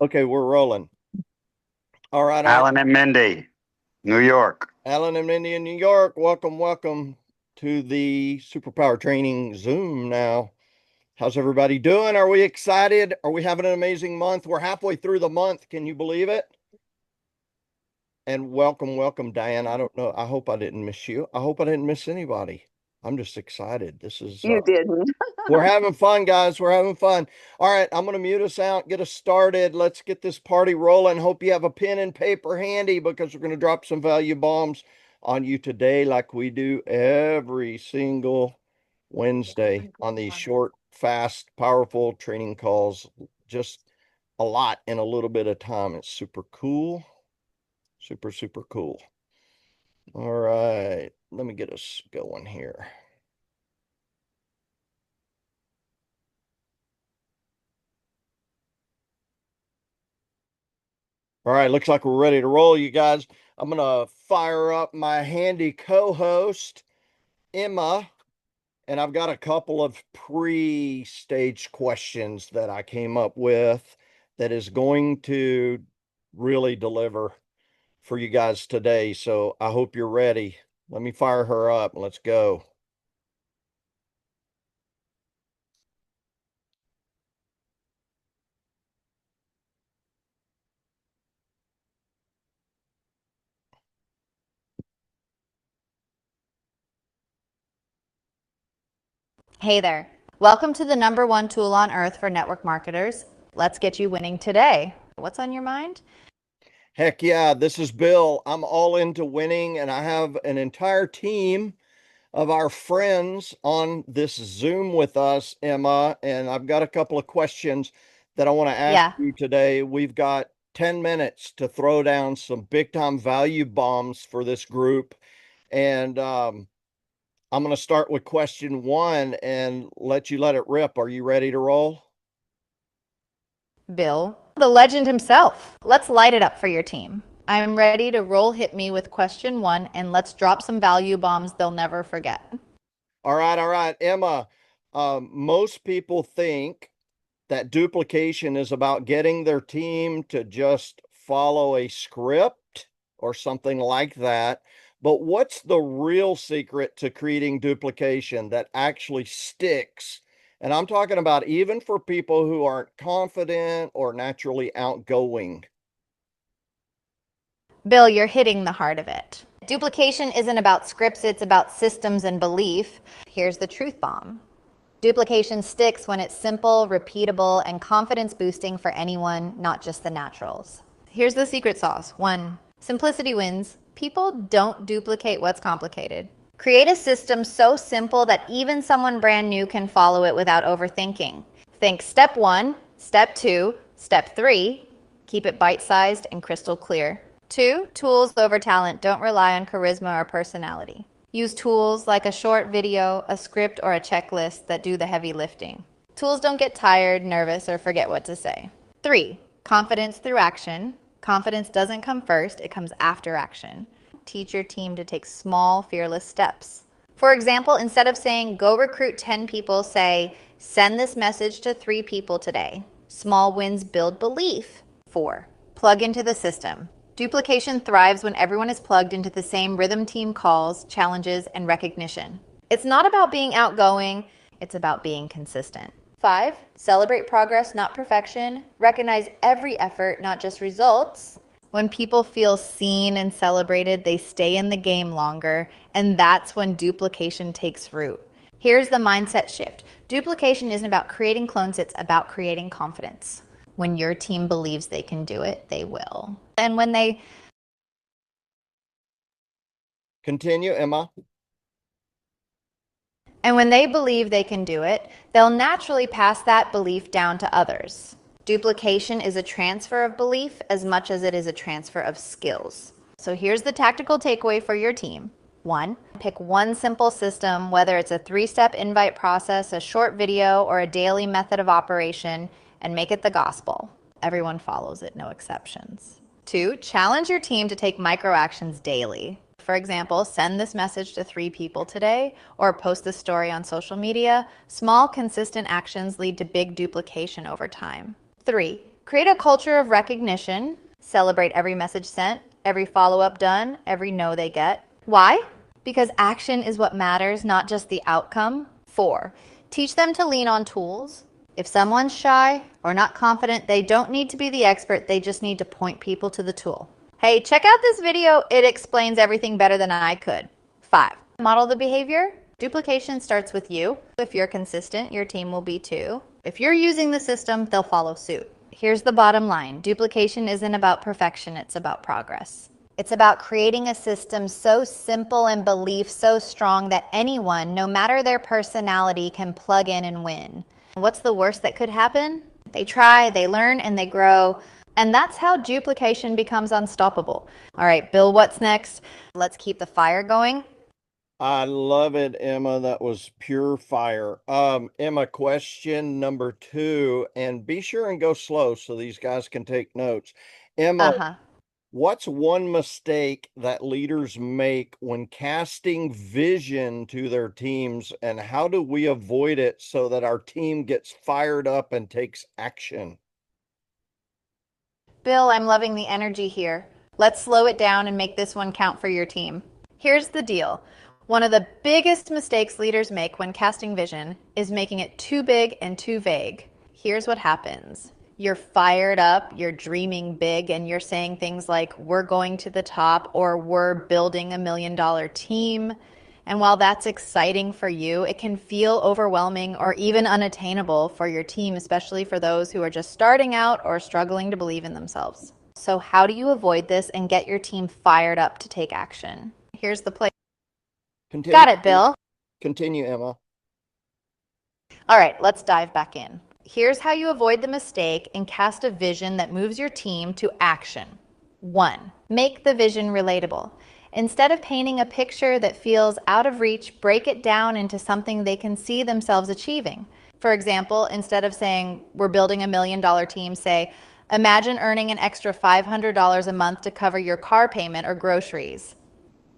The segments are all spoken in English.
Okay, we're rolling. All right, Alan and Mindy, New York. Alan and Mindy in New York. Welcome to the Superpower Training Zoom now. How's everybody doing? Are we excited? Are we having an amazing month? We're halfway through the month. Can you believe it? And welcome, Diane. I don't know. I hope I didn't miss you. I hope I didn't miss anybody. I'm just excited. This is You didn't. We're having fun, guys. We're having fun. All right, I'm going to mute us out, get us started. Let's get this party rolling. Hope you have a pen and paper handy because we're going to drop some value bombs on you today, like we do every single Wednesday on these short, fast, powerful training calls. Just a lot in a little bit of time. It's super cool. Super cool. All right, let me get us going here. All right, looks like we're ready to roll, you guys. I'm going to fire up my handy co-host, Emma, and I've got a couple of pre-stage questions that I came up with that is going to really deliver for you guys today. So I hope you're ready. Let me fire her up. Let's go. Hey there. Welcome to the number one tool on earth for network marketers. Let's get you winning today. What's on your mind? Heck yeah, this is Bill. I'm all into winning, and I have an entire team of our friends on this Zoom with us, Emma, and I've got a couple of questions that I want to ask Yeah. you today. We've got 10 minutes to throw down some big time value bombs for this group. And I'm going to start with question one and let you let it rip. Are you ready to roll? Bill, the legend himself. Let's light it up for your team. I'm ready to roll hit me with question one, and let's drop some value bombs they'll never forget. All right, Emma. Most people think that duplication is about getting their team to just follow a script or something like that. But what's the real secret to creating duplication that actually sticks? And I'm talking about even for people who aren't confident or naturally outgoing. Bill, you're hitting the heart of it. Duplication isn't about scripts, it's about systems and belief. Here's the truth bomb. Duplication sticks when it's simple, repeatable, and confidence boosting for anyone, not just the naturals. Here's the secret sauce. 1. Simplicity wins. People don't duplicate what's complicated. Create a system so simple that even someone brand new can follow it without overthinking. Think step 1, step 2, step 3. Keep it bite-sized and crystal clear. 2. Tools over talent. Don't rely on charisma or personality. Use tools like a short video, a script, or a checklist that do the heavy lifting. Tools don't get tired, nervous, or forget what to say. 3. Confidence through action. Confidence doesn't come first, it comes after action. Teach your team to take small, fearless steps. For example, instead of saying, go recruit 10 people, say, send this message to 3 people today. Small wins build belief. 4. Plug into the system. Duplication thrives when everyone is plugged into the same rhythm team calls, challenges, and recognition. It's not about being outgoing, it's about being consistent. 5. Celebrate progress, not perfection. Recognize every effort, not just results. When people feel seen and celebrated, they stay in the game longer, and that's when duplication takes root. Here's the mindset shift. Duplication isn't about creating clones, it's about creating confidence. When your team believes they can do it, they will. And when they Continue, Emma. believe they can do it, they'll naturally pass that belief down to others. Duplication is a transfer of belief as much as it is a transfer of skills. So here's the tactical takeaway for your team. 1. Pick one simple system, whether it's a 3-step invite process, a short video, or a daily method of operation, and make it the gospel. Everyone follows it, no exceptions. 2. Challenge your team to take micro actions daily. For example, send this message to 3 people today, or post this story on social media. Small, consistent actions lead to big duplication over time. 3. Create a culture of recognition. Celebrate every message sent, every follow up done, every no they get. Why? Because action is what matters, not just the outcome. 4. Teach them to lean on tools. If someone's shy or not confident, they don't need to be the expert. They just need to point people to the tool. Hey, check out this video. It explains everything better than I could. 5. Model the behavior. Duplication starts with you. If you're consistent, your team will be too. If you're using the system, they'll follow suit. Here's the bottom line. Duplication isn't about perfection, it's about progress. It's about creating a system so simple and belief so strong that anyone, no matter their personality, can plug in and win. What's the worst that could happen? They try, they learn, and they grow. And that's how duplication becomes unstoppable. All right, Bill, what's next? Let's keep the fire going. I love it, Emma. That was pure fire. Emma, question number 2, and be sure and go slow so these guys can take notes. Emma, Uh-huh. what's one mistake that leaders make when casting vision to their teams, and how do we avoid it so that our team gets fired up and takes action? Bill, I'm loving the energy here. Let's slow it down and make this one count for your team. Here's the deal. One of the biggest mistakes leaders make when casting vision is making it too big and too vague. Here's what happens. You're fired up, you're dreaming big, and you're saying things like, we're going to the top, or we're building $1 million team. And while that's exciting for you, it can feel overwhelming or even unattainable for your team, especially for those who are just starting out or struggling to believe in themselves. So how do you avoid this and get your team fired up to take action? Here's the play. Continue. Got it, Bill. Continue, Emma. All right, let's dive back in. Here's how you avoid the mistake and cast a vision that moves your team to action. 1. Make the vision relatable. Instead of painting a picture that feels out of reach, break it down into something they can see themselves achieving. For example, instead of saying, we're building $1 million team, say, imagine earning an extra $500 a month to cover your car payment or groceries.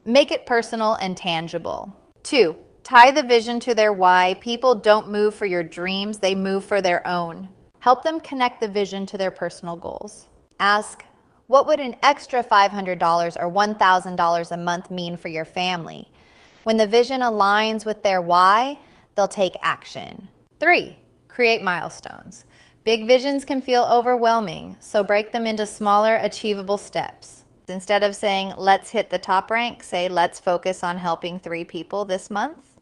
Make it personal and tangible. 2. Tie the vision to their why. People don't move for your dreams, they move for their own. Help them connect the vision to their personal goals. Ask, what would an extra $500 or $1,000 a month mean for your family? When the vision aligns with their why, they'll take action. 3. Create milestones. Big visions can feel overwhelming, so break them into smaller, achievable steps. Instead of saying, let's hit the top rank, say, let's focus on helping 3 people this month.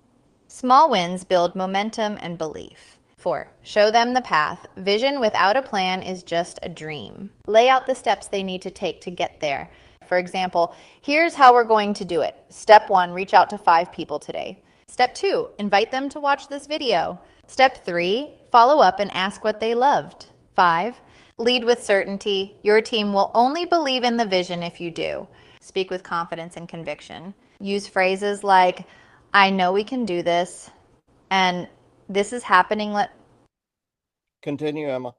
Small wins build momentum and belief. 4. Show them the path. Vision without a plan is just a dream. Lay out the steps they need to take to get there. For example, here's how we're going to do it. Step 1, reach out to 5 people today. Step 2, invite them to watch this video. Step 3, follow up and ask what they loved. 5, lead with certainty. Your team will only believe in the vision if you do. Speak with confidence and conviction. Use phrases like, I know we can do this, and this is happening. Continue, Emma.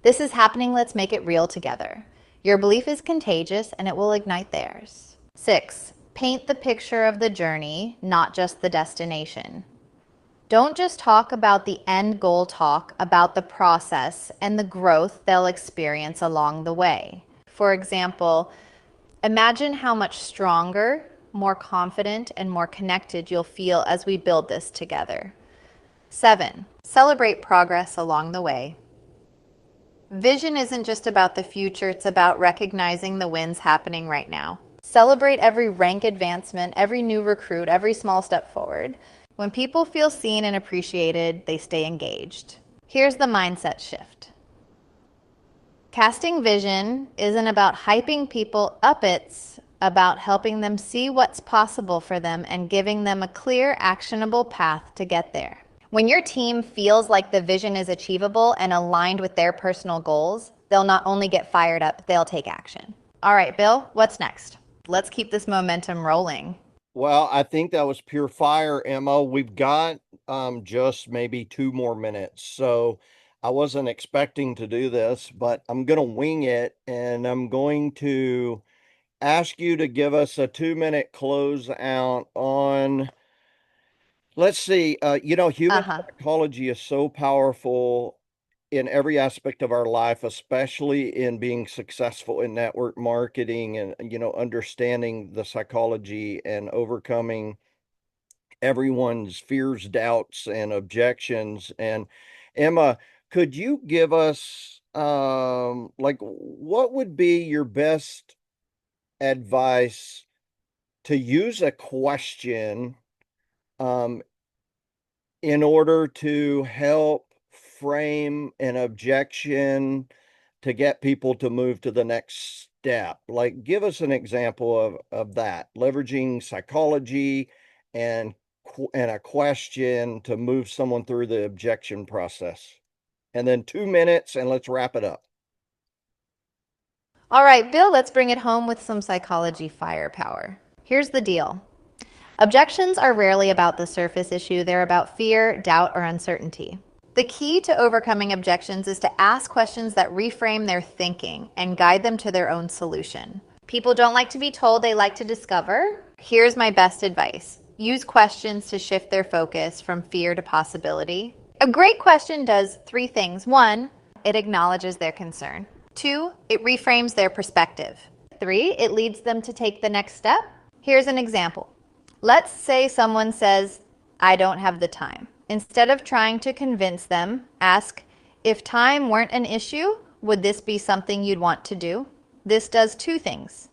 This is happening. Let's make it real together. Your belief is contagious, and it will ignite theirs. 6. Paint the picture of the journey, not just the destination. Don't just talk about the end goal, talk about the process and the growth they'll experience along the way. For example, imagine how much stronger, more confident, and more connected you'll feel as we build this together. 7. Celebrate progress along the way. Vision isn't just about the future, it's about recognizing the wins happening right now. Celebrate every rank advancement, every new recruit, every small step forward. When people feel seen and appreciated, they stay engaged. Here's the mindset shift. Casting vision isn't about hyping people up, it's about helping them see what's possible for them and giving them a clear, actionable path to get there. When your team feels like the vision is achievable and aligned with their personal goals, they'll not only get fired up, they'll take action. All right, Bill, what's next? Let's keep this momentum rolling. Well, I think that was pure fire, Emma. We've got just maybe 2 more minutes. So I wasn't expecting to do this, but I'm going to wing it, and I'm going to ask you to give us a 2-minute close out on, let's see, human Uh-huh. psychology is so powerful. in every aspect of our life, especially in being successful in network marketing and, understanding the psychology and overcoming everyone's fears, doubts, and objections. And Emma, could you give us, like, what would be your best advice to use a question, um, in order to help frame an objection to get people to move to the next step? Like, give us an example of that, leveraging psychology and and a question to move someone through the objection process. And then 2 minutes, and let's wrap it up. All right, Bill, let's bring it home with some psychology firepower. Here's the deal. Objections are rarely about the surface issue. They're about fear, doubt, or uncertainty. The key to overcoming objections is to ask questions that reframe their thinking and guide them to their own solution. People don't like to be told, they like to discover. Here's my best advice. Use questions to shift their focus from fear to possibility. A great question does 3 things. 1, it acknowledges their concern. 2, it reframes their perspective. 3, it leads them to take the next step. Here's an example. Let's say someone says, I don't have the time. Instead of trying to convince them, ask, if time weren't an issue, would this be something you'd want to do? This does 2 things.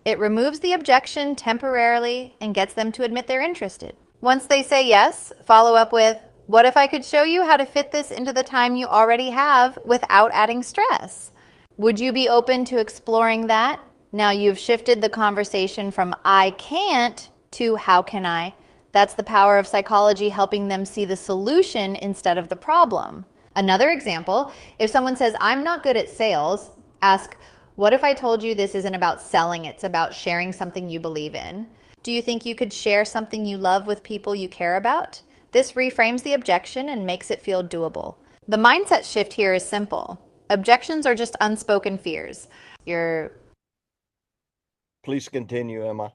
It removes the objection temporarily and gets them to admit they're interested. Once they say yes, follow up with, what if I could show you how to fit this into the time you already have without adding stress? Would you be open to exploring that? Now you've shifted the conversation from I can't to how can I? That's the power of psychology, helping them see the solution instead of the problem. Another example, if someone says, I'm not good at sales, ask, what if I told you this isn't about selling, it's about sharing something you believe in? Do you think you could share something you love with people you care about? This reframes the objection and makes it feel doable. The mindset shift here is simple. Objections are just unspoken fears. Please continue, Emma.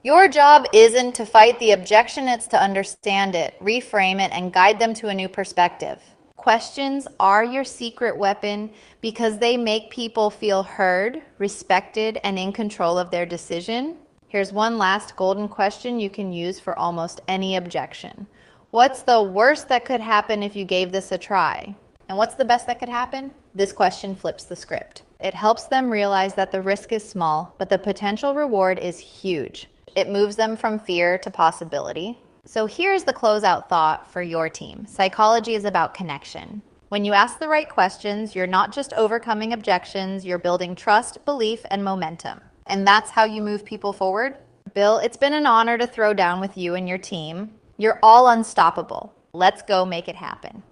Your job isn't to fight the objection, it's to understand it, reframe it, and guide them to a new perspective. Questions are your secret weapon because they make people feel heard, respected, and in control of their decision. Here's one last golden question you can use for almost any objection. What's the worst that could happen if you gave this a try? And what's the best that could happen? This question flips the script. It helps them realize that the risk is small, but the potential reward is huge. It moves them from fear to possibility. So here's the closeout thought for your team. Psychology is about connection. When you ask the right questions, you're not just overcoming objections, you're building trust, belief, and momentum. And that's how you move people forward. Bill, it's been an honor to throw down with you and your team. You're all unstoppable. Let's go make it happen.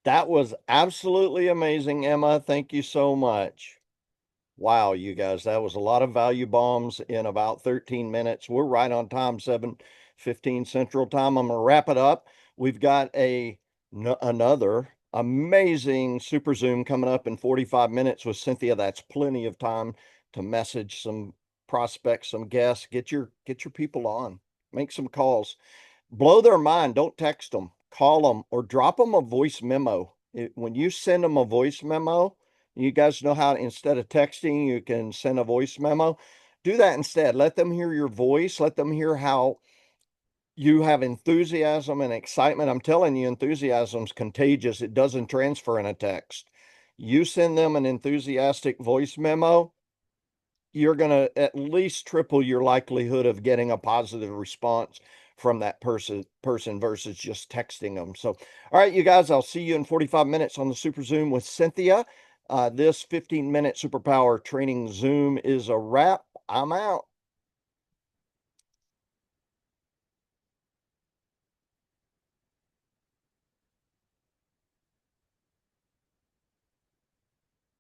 That was absolutely amazing, Emma. Thank you so much. Wow, you guys, that was a lot of value bombs in about 13 minutes. We're right on time, 7:15 Central Time. I'm going to wrap it up. We've got another amazing Super Zoom coming up in 45 minutes with Cynthia. That's plenty of time to message some prospects, some guests, get your people on, make some calls, blow their mind. Don't text them, call them, or drop them a voice memo. When you send them a voice memo, you guys know how instead of texting, you can send a voice memo. Do that instead. Let them hear your voice. Let them hear how you have enthusiasm and excitement. I'm telling you, enthusiasm's contagious. It doesn't transfer in a text. You send them an enthusiastic voice memo, you're going to at least triple your likelihood of getting a positive response from that person versus just texting them. So, all right, you guys, I'll see you in 45 minutes on the Super Zoom with Cynthia. This 15-minute superpower training Zoom is a wrap. I'm out.